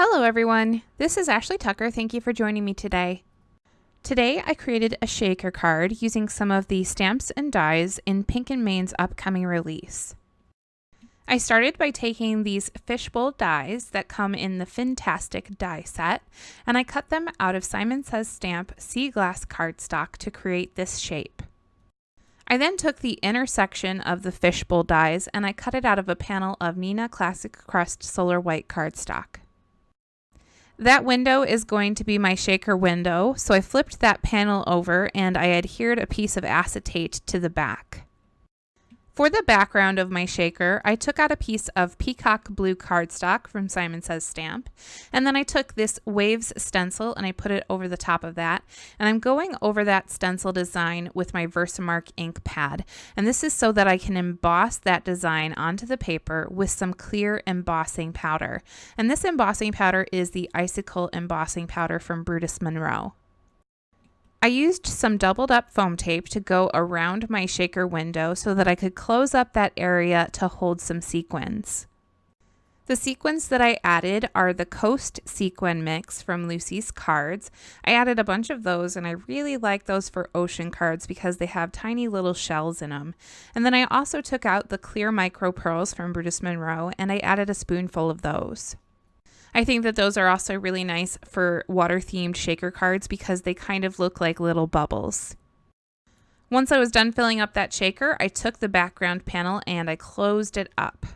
Hello everyone, this is Ashley Tucker. Thank you for joining me today. Today I created a shaker card using some of the stamps and dies in Pink and Main's upcoming release. I started by taking these fishbowl dies that come in the Fantastic die set, and I cut them out of Simon Says Stamp Sea Glass cardstock to create this shape. I then took the inner section of the fishbowl dies and I cut it out of a panel of Neenah Classic Crest Solar White cardstock. That window is going to be my shaker window, so I flipped that panel over and I adhered a piece of acetate to the back. For the background of my shaker, I took out a piece of Peacock blue cardstock from Simon Says Stamp, and then I took this Waves stencil and I put it over the top of that, and I'm going over that stencil design with my Versamark ink pad, and this is so that I can emboss that design onto the paper with some clear embossing powder, and this embossing powder is the Icicle embossing powder from Brutus Monroe. I used some doubled up foam tape to go around my shaker window so that I could close up that area to hold some sequins. The sequins that I added are the Coast Sequin mix from Lucy's Cards. I added a bunch of those and I really like those for ocean cards because they have tiny little shells in them. And then I also took out the clear micro pearls from Brutus Monroe and I added a spoonful of those. I think that those are also really nice for water-themed shaker cards because they kind of look like little bubbles. Once I was done filling up that shaker, I took the background panel and I closed it up.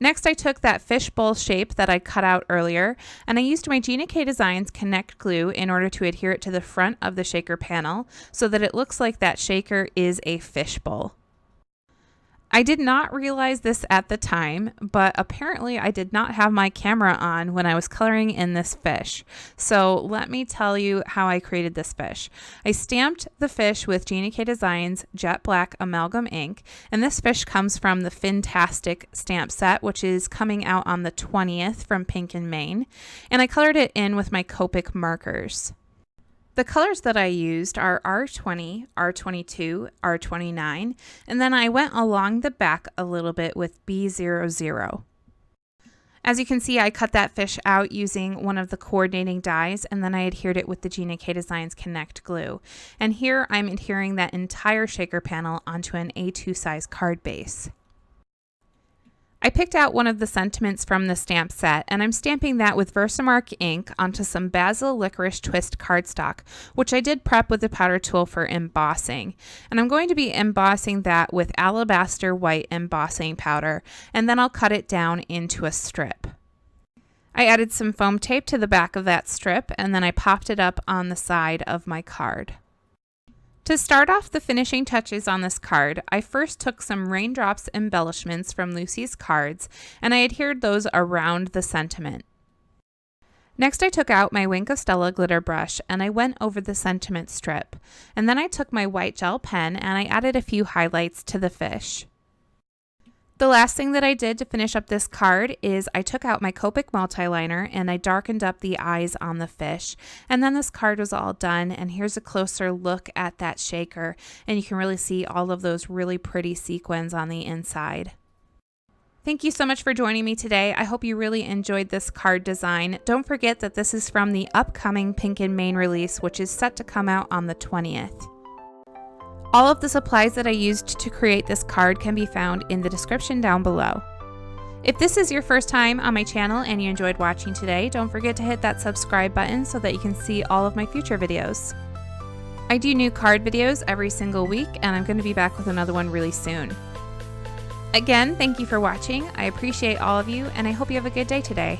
Next, I took that fishbowl shape that I cut out earlier, and I used my Gina K Designs Connect glue in order to adhere it to the front of the shaker panel so that it looks like that shaker is a fishbowl. I did not realize this at the time, but apparently I did not have my camera on when I was coloring in this fish. So let me tell you how I created this fish. I stamped the fish with Gina K Designs Jet Black Amalgam ink, and this fish comes from the Fantastic stamp set, which is coming out on the 20th from Pink and Main, and I colored it in with my Copic markers. The colors that I used are R20, R22, R29, and then I went along the back a little bit with B00. As you can see, I cut that fish out using one of the coordinating dies, and then I adhered it with the Gina K Designs Connect glue. And here I'm adhering that entire shaker panel onto an A2 size card base. I picked out one of the sentiments from the stamp set, and I'm stamping that with Versamark ink onto some Bazzill Licorice Twist cardstock, which I did prep with the powder tool for embossing. And I'm going to be embossing that with Alabaster white embossing powder, and then I'll cut it down into a strip. I added some foam tape to the back of that strip, and then I popped it up on the side of my card. To start off the finishing touches on this card, I first took some raindrops embellishments from Lucy's Cards and I adhered those around the sentiment. Next I took out my Wink of Stella glitter brush and I went over the sentiment strip, and then I took my white gel pen and I added a few highlights to the fish. The last thing that I did to finish up this card is I took out my Copic multi-liner and I darkened up the eyes on the fish, and then this card was all done, and here's a closer look at that shaker, and you can really see all of those really pretty sequins on the inside. Thank you so much for joining me today. I hope you really enjoyed this card design. Don't forget that this is from the upcoming Pink and Main release, which is set to come out on the 20th. All of the supplies that I used to create this card can be found in the description down below. If this is your first time on my channel and you enjoyed watching today, don't forget to hit that subscribe button so that you can see all of my future videos. I do new card videos every single week, and I'm going to be back with another one really soon. Again, thank you for watching. I appreciate all of you, and I hope you have a good day today.